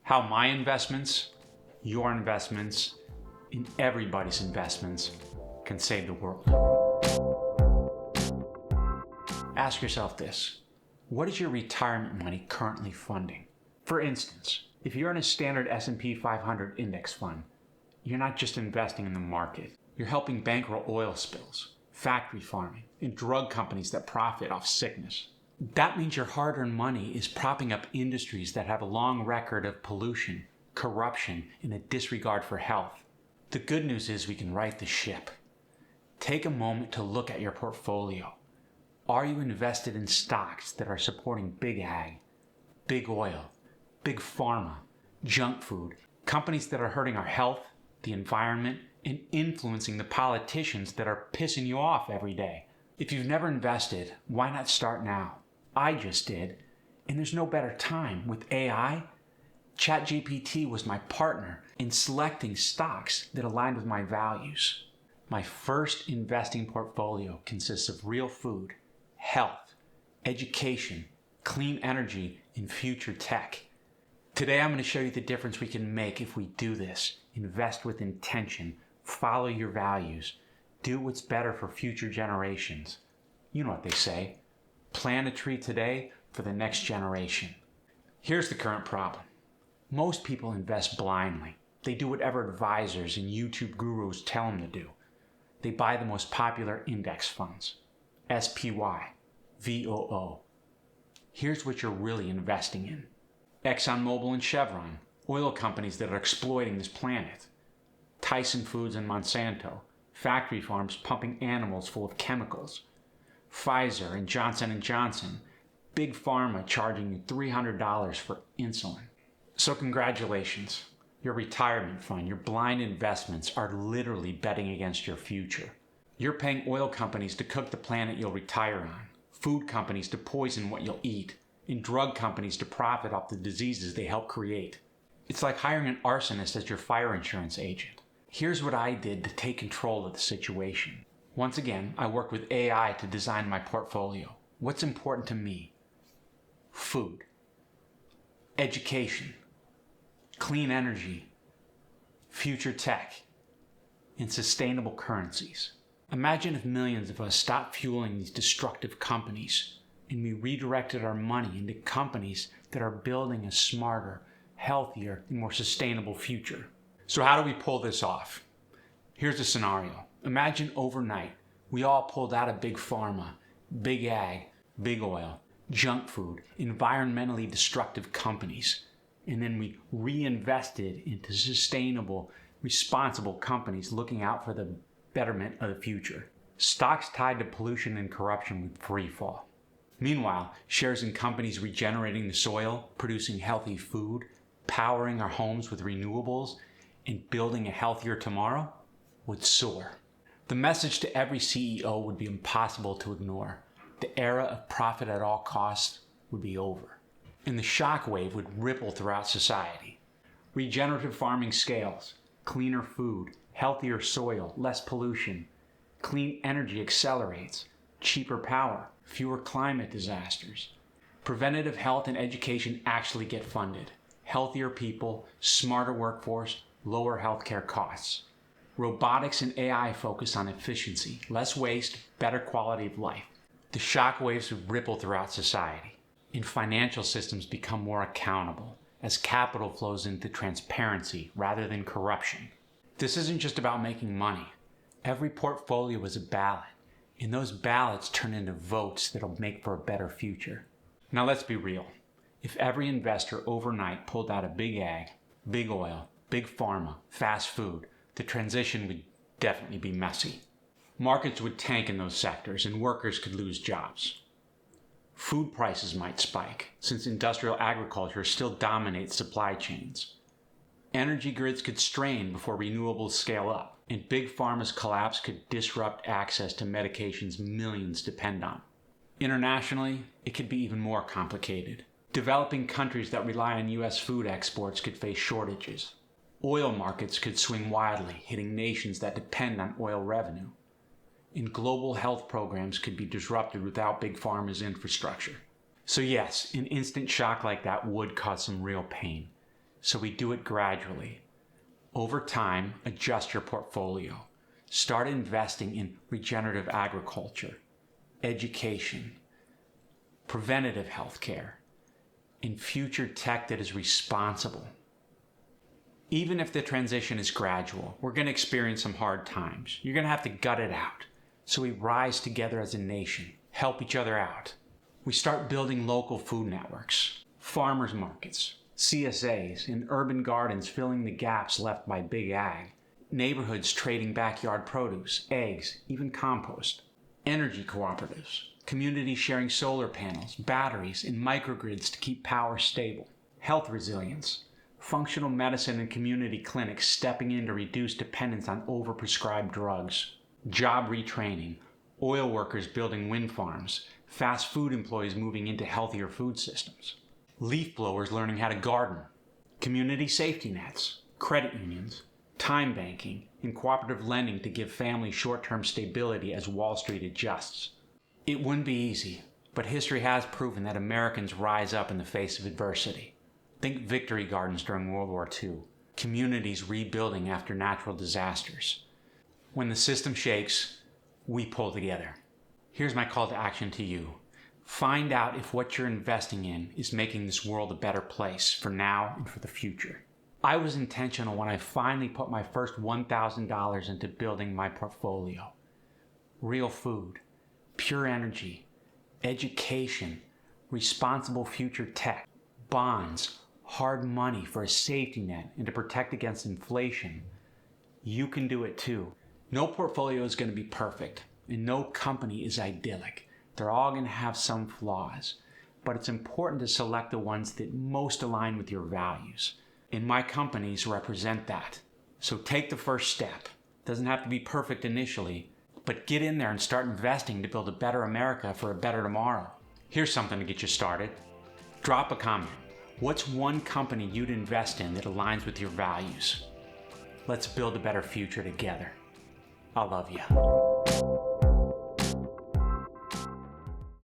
How my investments, your investments, and everybody's investments can save the world. Ask yourself this: what is your retirement money currently funding? For instance, if you're in a standard S&P 500 index fund, you're not just investing in the market. You're helping bankroll oil spills, factory farming, and drug companies that profit off sickness. That means your hard-earned money is propping up industries that have a long record of pollution, corruption, and a disregard for health. The good news is we can right the ship. Take a moment to look at your portfolio. Are you invested in stocks that are supporting big ag, big oil, big pharma, junk food, companies that are hurting our health, the environment, and influencing the politicians that are pissing you off every day? If you've never invested, why not start now? I just did, and there's no better time. With AI, ChatGPT was my partner in selecting stocks that aligned with my values. My first investing portfolio consists of real food, health, education, clean energy, and future tech. Today I'm going to show you the difference we can make if we do this. Invest with intention, follow your values, do what's better for future generations. You know what they say, plant a tree today for the next generation. Here's the current problem. Most people invest blindly. They do whatever advisors and YouTube gurus tell them to do. They buy the most popular index funds, SPY, VOO. Here's what you're really investing in. ExxonMobil and Chevron, oil companies that are exploiting this planet. Tyson Foods and Monsanto, factory farms pumping animals full of chemicals. Pfizer and Johnson & Johnson, big pharma charging you $300 for insulin. So congratulations. Your retirement fund, your blind investments are literally betting against your future. You're paying oil companies to cook the planet you'll retire on, food companies to poison what you'll eat, and drug companies to profit off the diseases they help create. It's like hiring an arsonist as your fire insurance agent. Here's what I did to take control of the situation. Once again, I worked with AI to design my portfolio. What's important to me? Food, education, clean energy, future tech, and sustainable currencies. Imagine if millions of us stopped fueling these destructive companies and we redirected our money into companies that are building a smarter, healthier, and more sustainable future. So how do we pull this off? Here's a scenario. Imagine overnight we all pulled out of big pharma, big ag, big oil, junk food, environmentally destructive companies, and then we reinvested into sustainable, responsible companies looking out for the betterment of the future. Stocks tied to pollution and corruption would free fall. Meanwhile, shares in companies regenerating the soil, producing healthy food, powering our homes with renewables, and building a healthier tomorrow would soar. The message to every CEO would be impossible to ignore. The era of profit at all costs would be over, and the shockwave would ripple throughout society. Regenerative farming scales, cleaner food, healthier soil, less pollution. Clean energy accelerates, cheaper power, fewer climate disasters. Preventative health and education actually get funded. Healthier people, smarter workforce, lower healthcare costs. Robotics and AI focus on efficiency, less waste, better quality of life. The shockwaves would ripple throughout society, and financial systems become more accountable as capital flows into transparency rather than corruption. This isn't just about making money. Every portfolio is a ballot, and those ballots turn into votes that'll make for a better future. Now let's be real. If every investor overnight pulled out of big ag, big oil, big pharma, fast food, the transition would definitely be messy. Markets would tank in those sectors and workers could lose jobs. Food prices might spike since industrial agriculture still dominates supply chains. Energy grids could strain before renewables scale up, and big pharma's collapse could disrupt access to medications millions depend on. Internationally, it could be even more complicated. Developing countries that rely on U.S. food exports could face shortages. Oil markets could swing wildly, hitting nations that depend on oil revenue. And global health programs could be disrupted without big pharma's infrastructure. So yes, an instant shock like that would cause some real pain. So we do it gradually. Over time, adjust your portfolio. Start investing in regenerative agriculture, education, preventative healthcare, and future tech that is responsible. Even if the transition is gradual, we're going to experience some hard times. You're going to have to gut it out. So we rise together as a nation, help each other out. We start building local food networks, farmers markets, CSAs, and urban gardens filling the gaps left by big ag. Neighborhoods trading backyard produce, eggs, even compost. Energy cooperatives, communities sharing solar panels, batteries, and microgrids to keep power stable. Health resilience, functional medicine and community clinics stepping in to reduce dependence on overprescribed drugs. Job retraining, oil workers building wind farms, fast food employees moving into healthier food systems. Leaf blowers learning how to garden. Community safety nets, credit unions, time banking, and cooperative lending to give families short-term stability as Wall Street adjusts. It wouldn't be easy, but history has proven that Americans rise up in the face of adversity. Think victory gardens during World War II, communities rebuilding after natural disasters. When the system shakes, we pull together. Here's my call to action to you. Find out if what you're investing in is making this world a better place for now and for the future. I was intentional when I finally put my first $1,000 into building my portfolio. Real food, pure energy, education, responsible future tech, bonds, hard money for a safety net and to protect against inflation. You can do it too. No portfolio is going to be perfect, and no company is idyllic. They're all going to have some flaws, but it's important to select the ones that most align with your values. And my companies represent that. So take the first step. Doesn't have to be perfect initially, but get in there and start investing to build a better America for a better tomorrow. Here's something to get you started. Drop a comment. What's one company you'd invest in that aligns with your values? Let's build a better future together. I love you.